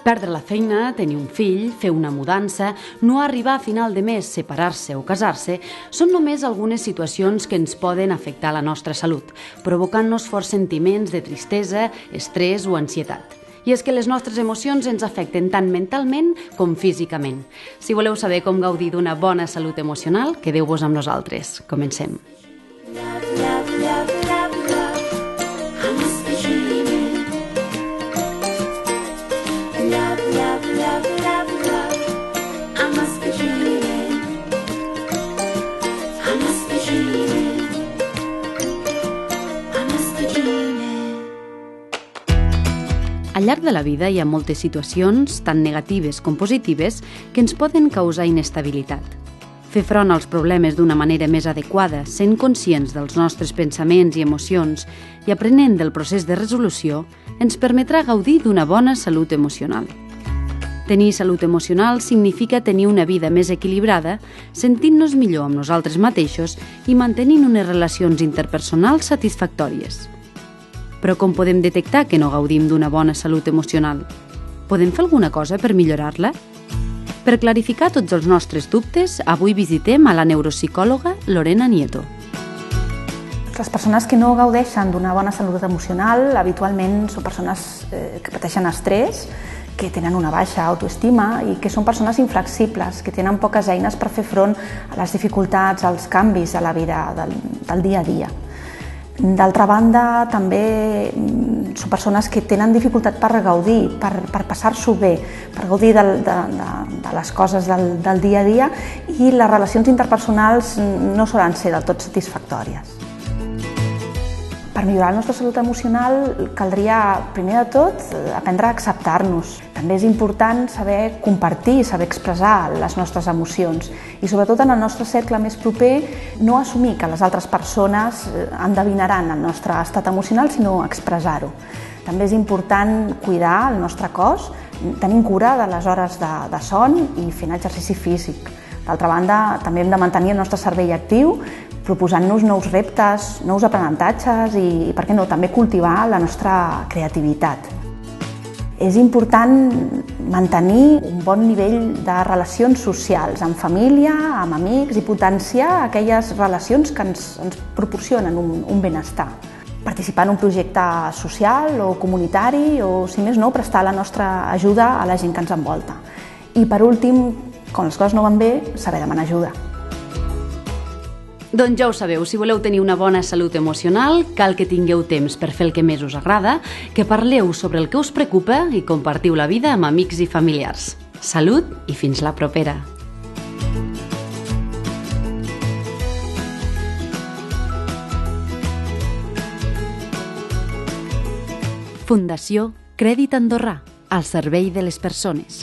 Perdre la feina, tenir un fill, fer una mudança, no arribar a final de mes, separar-se o casar-se, són només algunes situacions que ens poden afectar la nostra salut, provocant-nos forts sentiments de tristesa, estrès o ansietat. I és que les nostres emocions ens afecten tant mentalment com físicament. Si voleu saber com gaudir d'una bona salut emocional, quedeu-vos amb nosaltres. Comencem. Al llarg de la vida hi ha moltes situacions, tant negatives com positives, que ens poden causar inestabilitat. Fer front als problemes d'una manera més adequada, sent conscients dels nostres pensaments i emocions i aprenent del procés de resolució, ens permetrà gaudir d'una bona salut emocional. Tenir salut emocional significa tenir una vida més equilibrada, sentint-nos millor amb nosaltres mateixos i mantenint unes relacions interpersonals satisfactòries. Però com podem detectar que no gaudim d'una bona salut emocional? Podem fer alguna cosa per millorar-la? Per clarificar tots els nostres dubtes, avui visitem a la neuropsicòloga Lorena Nieto. Les persones que no gaudeixen d'una bona salut emocional habitualment són persones que pateixen estrès, que tenen una baixa autoestima i que són persones inflexibles, que tenen poques eines per fer front a les dificultats, als canvis a la vida del dia a dia. D'altra banda, també són persones que tenen dificultat per gaudir, per passar-s'ho bé, per gaudir de les coses del dia a dia i les relacions interpersonals no solen ser del tot satisfactòries. Per millorar la nostra salut emocional caldria, primer de tot, aprendre a acceptar-nos. També és important saber compartir, saber expressar les nostres emocions i, sobretot, en el nostre cercle més proper, no assumir que les altres persones endevinaran el nostre estat emocional, sinó expressar-ho. També és important cuidar el nostre cos, tenint cura de les hores de son i fent exercici físic. D'altra banda, també hem de mantenir el nostre cervell actiu, proposant-nos nous reptes, nous aprenentatges i, per què no, també cultivar la nostra creativitat. És important mantenir un bon nivell de relacions socials, amb família, amb amics, i potenciar aquelles relacions que ens proporcionen un benestar. Participar en un projecte social o comunitari o, si més no, prestar la nostra ajuda a la gent que ens envolta. I, per últim, quan les coses no van bé, saber demanar ajuda. Doncs ja ho sabeu, si voleu tenir una bona salut emocional, cal que tingueu temps per fer el que més us agrada, que parleu sobre el que us preocupa i compartiu la vida amb amics i familiars. Salut i fins la propera! Fundació Crèdit Andorrà, al servei de les persones.